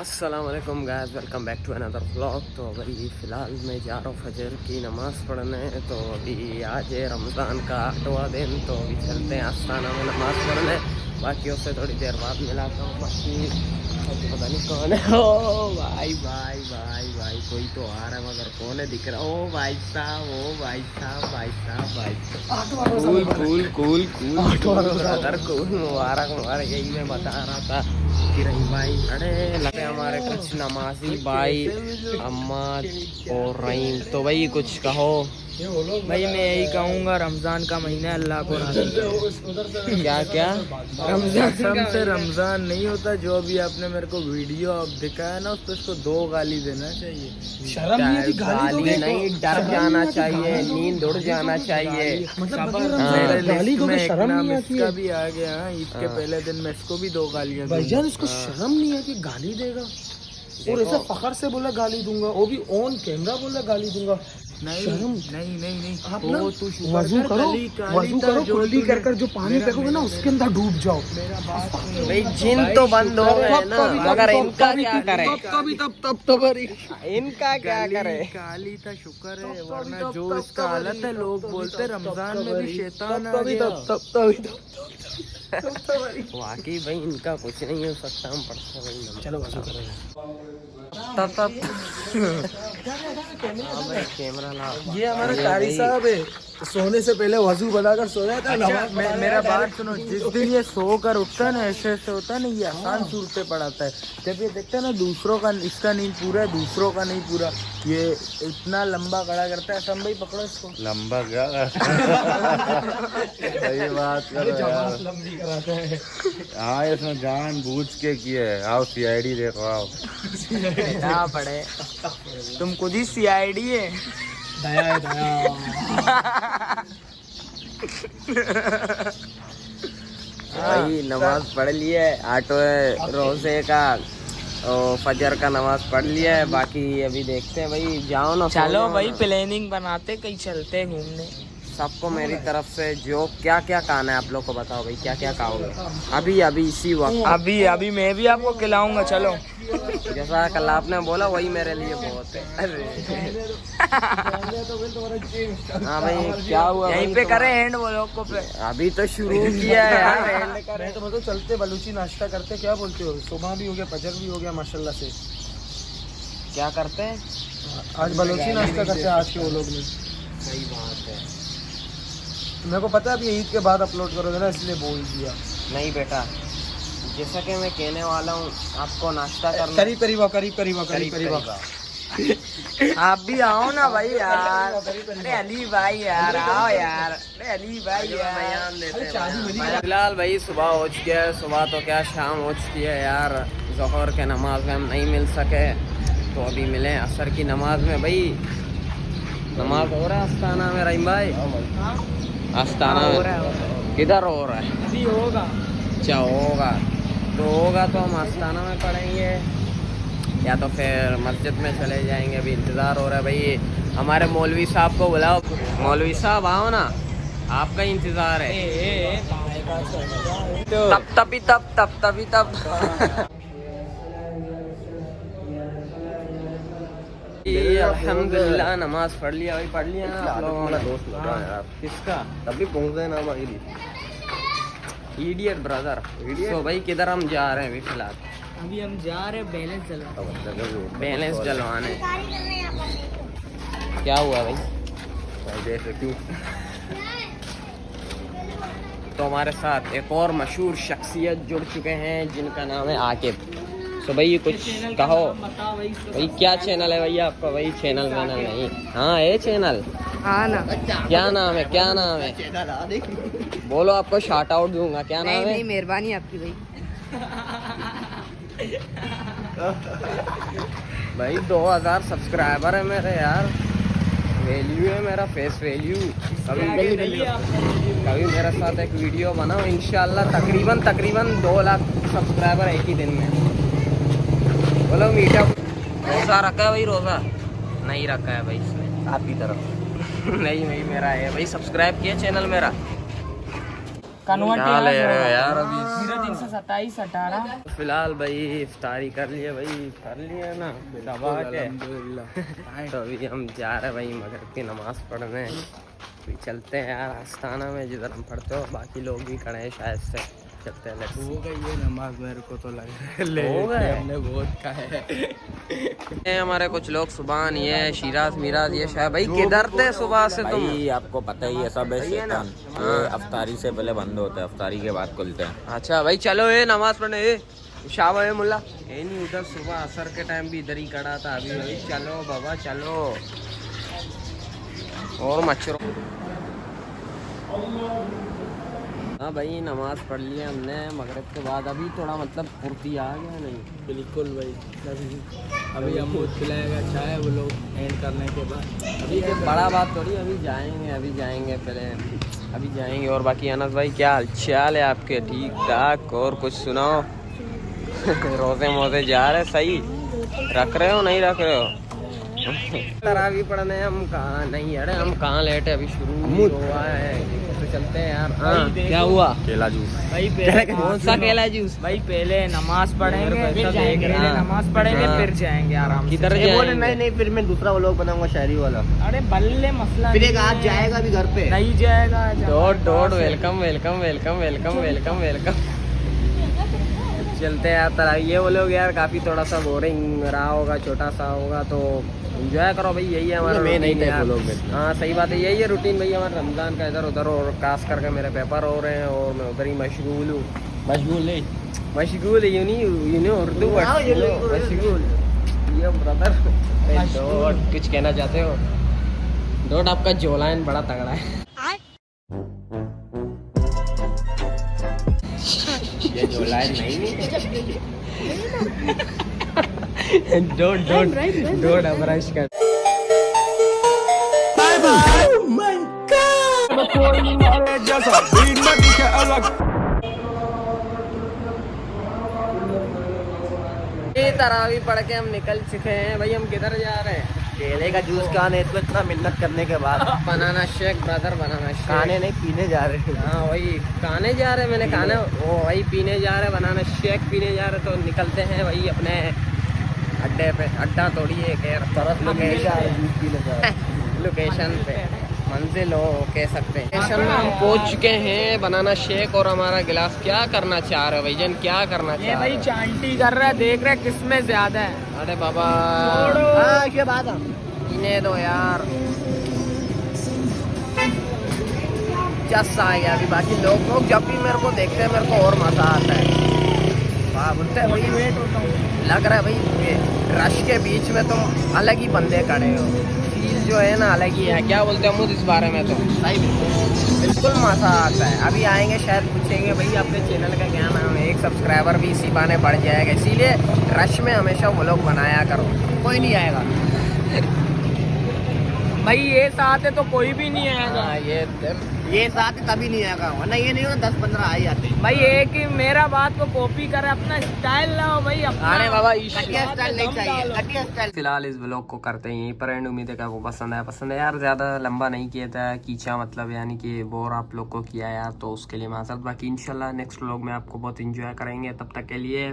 अस्सलाम वालेकुम guys, welcome back to another vlog. तो अभी फ़िलहाल मैं जा रहा हूँ फजर की नमाज़ पढ़ने। तो अभी आज है रमज़ान का 8वां दिन, तो अभी चलते हैं आस्थाना में नमाज़ पढ़ने। बाकियों से थोड़ी देर बाद मिलाता हूँ। बाकी पता नहीं कौन है। ओ भाई भाई भाई भाई कोई तो आ रहा है, मगर कौन है दिख रहा। ओ भाई साहब, ओ भाई साहब, भाई साहब, भाई cool cool cool cool brother, cool मुबारक मुबारक। यही मैं बता रहा था कि रही भाई, अरे लगे हमारे कुछ नमाजी भाई अम्मा और रहीम। तो भाई कुछ कहो भाई। मैं यही कहूँगा, रमज़ान का महीना अल्लाह को राज़ी करे। क्या क्या कसम से रमज़ान नहीं होता। जो अभी आपने मेरे को वीडियो अब दिखाया ना, उस पर उसको 2 गाली देना चाहिए। शर्म नहीं, गाली नहीं, डर जाना चाहिए, नींद उड़ जाना चाहिए। इसका भी आ गया। ईद के पहले दिन में इसको भी 2 गालियाँ भाईजान। इसको शर्म नहीं है कि गाली देगा और ऐसे फखर से बोला गाली दूंगा, वो भी ऑन कैमरा बोला गाली दूंगा। नहीं नहीं नहीं नहीं, आप ना वजू करो, कुल्ली कर कर जो पानी फेंकोगे ना उसके अंदर डूब जाओ। भाई जिन तो बंद हो गए ना, मगर इनका क्या करे, तब तो भरी इनका क्या करे। काली था शुक्र है, वरना जो इसका हालत है, लोग बोलते रमजान में भी शैतान आ गया। वाकई भाई इनका कुछ नहीं हो सकता। हम पढ़ते भाई चलो वजू करेंगे। तब कैमरा ला। ये हमारा कारी साहब है, सोने से पहले वजू बनाकर सोया था। मेरा बात सुनो, जिस दिन ये सोकर उठता है ना, ऐसे ऐसे होता है ना, ये आसान सूरतें पढ़ाता है। जब ये देखता है ना दूसरों का, इसका नींद पूरा है, दूसरों का नहीं पूरा, ये इतना लंबा खड़ा करता है। सब भाई पकड़ो इसको। लंबा क्या सही बात कर रहे हैं। लंबी कराते हैं। हाँ, इसमें जान बूझ के किए। आओ सीआईडी देखो, आओ। क्या पढ़े तुम, खुद ही CID है। दया है, दया। भाई नमाज पढ़ लिए, आटो रोजे का और फजर का नमाज पढ़ लिया है। बाकी अभी देखते हैं भाई, जाओ ना। चलो भाई प्लानिंग बनाते, कहीं चलते हैं घूमने। सबको मेरी तरफ से जो क्या क्या खाना है आप लोग को बताओ भाई, क्या क्या खाओगे अभी अभी इसी वक्त। अभी मैं भी आपको खिलाऊंगा, चलो। जैसा कल आपने बोला वही मेरे लिए बहुत है। अरे हाँ भाई, क्या हुआ यहीं पे करे एंड ब्लॉग को पे। अभी तो शुरू किया है यार। मैं तो मतलब चलते बलूची नाश्ता करते, क्या बोलते हो? सुबह भी हो गया, फजर भी हो गया माशाल्लाह से। क्या करते हैं आज बलूची नाश्ता करते हैं आज के वो लोग ने। सही बात है। मेरे को पता है अभी ईद के बाद अपलोड करोगे ना, इसलिए बोल दिया। नहीं बेटा, जैसा कि मैं कहने वाला हूँ, आपको नाश्ता करना। करीब आप भी आओ ना भाई यार। अरे अली भाई यार, आओ यार। अरे अली भाई यार। फिलहाल भाई सुबह हो चुकी है, सुबह तो क्या शाम हो चुकी है यार। ज़ोहर के नमाज में हम नहीं मिल सके, तो अभी मिले असर की नमाज में। भाई नमाज हो रहा है आस्थाना में रहीम भाई? आस्थाना में किधर हो रहा है? अभी होगा। अच्छा होगा तो हम आस्थाना में पढ़ेंगे या तो फिर मस्जिद में चले जाएंगे। अभी इंतज़ार हो रहा है भाई। हमारे मौलवी साहब को बुलाओ। मौलवी साहब आओ ना, आपका इंतज़ार है। तब अल्हम्दुलिल्लाह नमाज पढ़ लिया भाई। पढ़ लिया ना आप लोगों ने? दोस्त लग रहा है यार। किसका? तभी पहुँचे ना भाई। Idiot brother. तो भाई किधर हम जा रहे हैं अभी फिलहाल? अभी हम जा रहे हैं बैलेंस जलवाने। क्या हुआ भाई? तो हमारे साथ एक और मशहूर शख्सियत जुड़ चुके हैं जिनका नाम है आकिब। तो भाई कुछ कहो भाई, क्या चैनल है भैया आपका? भाई चैनल नहीं। हाँ है चैनल। हाँ ना। क्या नाम है? बोलो, आपको शार्ट आउट दूंगा। क्या नाम है? नहीं, मेहरबानी आपकी भाई। भाई 2000 सब्सक्राइबर है मेरे यार। वैल्यू है मेरा, फेस वैल्यू। कभी मेरे साथ एक वीडियो बनाओ, इंशाल्लाह तकरीबन 2 लाख सब्सक्राइबर एक ही दिन में। बोलो मीठा। रोज़ा रखा है भाई? रोज़ा नहीं रखा है भाई इसने, आपकी तरफ। नहीं मेरा है भाई। सब्सक्राइब किया चैनल मेरा? कन्वर्ट यार अभी 27 18 फिलहाल भाई इफ्तारी कर लिए भाई, कर लिए ना दबा के। तो अभी हम जा रहे हैं भाई मगरिब की नमाज़ पढ़ने। अभी चलते हैं यार आस्थाना में जिधर हम पढ़ते हो, बाकी लोग भी खड़े हैं शायद से। चलते हैं let's see। हो गई ये नमाज, मेरे को तो लग रहा है हो गए? हमने बहुत खाए। हमारे कुछ लोग सुबह नहीं है, शिराज मिराज ये शायद भाई किधर थे सुबह से तुम? भाई आपको पता ही है सब है सही है ना? शैतान। ये अफ्तारी से पहले बंद होता है, अफ्तारी के बाद खुलते हैं। अच्छा भाई चलो ये नमाज पढ़ने। ये शाबा है मुल्ला, ये नहीं उधर सुबह असर के टाइम भी इधर ही खड़ा था अभी। भाई चलो बाबा चलो, और मच्छरों। हाँ भाई नमाज पढ़ लिया हमने मगरिब के बाद। अभी थोड़ा मतलब फुर्ती आ गया नहीं? बिल्कुल भाई, अभी हम बहुत खिलाएगा चाय वो लोग एंड करने के बाद। अभी ये बड़ा बात थोड़ी, अभी जाएंगे पहले, अभी जाएंगे। और बाकी अनस भाई क्या हाल चाल है आपके? ठीक ठाक। और कुछ सुनाओ। रोजे मोजे जा रहे सही रख रहे हो नहीं रख रहे हो? तरावी पढ़ने हम कहाँ नहीं, अरे हम कहाँ लेटे, अभी शुरू हुआ है तो चलते हैं यार। हाँ क्या हुआ? केला जूस भाई पहले कौन सा केला जूस? भाई पहले नमाज पढ़ेंगे, पैसा फिर देख रहा। नमाज पढ़ेंगे हाँ। फिर जाएंगे आराम से। किधर जाएंगे? नहीं फिर मैं दूसरा व्लॉग बनाऊंगा शायरी वाला। अरे बल्ले मसला फिर एक नहीं आज है। जाएगा भी घर पे। नहीं जाएगा आज डोड welcome welcome welcome welcome welcome welcome. चलते हैं यार तरावी। ये वो लोग यार काफ़ी थोड़ा सा बोरिंग रहा होगा, छोटा सा होगा तो एंजॉय करो भाई, यही है हमारा मैं नहीं routine था यार। वो लोग में। हाँ सही बात है, यही है रूटीन भाई हमारा रमज़ान का। इधर उधर और खास करके मेरे पेपर हो रहे हैं और मैं उधर ही मशगूल हूँ। मशगूल यू नो उर्दू मशगूल। ये ब्रदर डॉट कुछ कहना चाहते हो? डॉट आपका जोलाइन बड़ा तगड़ा है। ये जो लाइन नहीं डोंट ब्रश कर। ये तरावी पढ़ के हम निकल चुके हैं भाई। हम किधर जा रहे हैं? केले का जूस खाने तो इतना मिन्नत करने के बाद banana shake brother, banana shake. खाने नहीं पीने जा रहे हैं। हाँ वही खाने जा रहे हैं, मैंने खाने वो वही पीने जा रहे हैं, बनाना शेक पीने जा रहे। तो निकलते हैं वही अपने अड्डे पे। अड्डा थोड़ी है खैर, लोकेशन पे मंजिल हो कह सकते हैं। स्टेशन में हम पहुंच चुके हैं। बनाना शेक और हमारा गिलास। क्या करना चाह रहे हो भाईजान, क्या करना ये चाह भाई रहे हो? चांटी कर रहा है, देख रहा है किसमें ज्यादा है। अरे बाबा हाँ ये बात है। पीने दो यार, जस आ गया अभी। बाकी लोग जब भी मेरे को देखते हैं मेरे को और मजा आता है। वाह बोलते हैं भाई, वेट होता हूँ। लग रहा है भाई ये रश के बीच में तुम अलग ही बंदे खड़े हो। फील जो है ना अलग ही है। क्या बोलते हैं मुझे इस बारे में? तो सही बिल्कुल मजा आता है। अभी आएंगे शायद पूछेंगे भाई अपने चैनल का क्या नाम है, एक सब्सक्राइबर भी इसी बहाने बढ़ जाएगा। इसीलिए रश में हमेशा वो लोग बनाया करो, कोई नहीं आएगा। भाई ये साथ है तो कोई भी नहीं आएगा। हाँ ये साथ तभी नहीं आएगा, वरना ये नहीं होगा 10-15 आ ही जाते। भाई एक ही मेरा बात को कॉपी करे, अपना स्टाइल लाओ भाई अपना। अरे बाबा घटिया स्टाइल नहीं चाहिए, घटिया स्टाइल। फिलहाल इस व्लॉग को करते हैं यहीं पर एंड। उम्मीद है कि आपको पसंद है यार। ज़्यादा लंबा नहीं किया था, खींचा मतलब यानी कि बोर आप लोग को किया यार, तो उसके लिए माजरत। बाकी इंशाल्लाह नेक्स्ट व्लॉग में आपको बहुत इंजॉय करेंगे। तब तक के लिए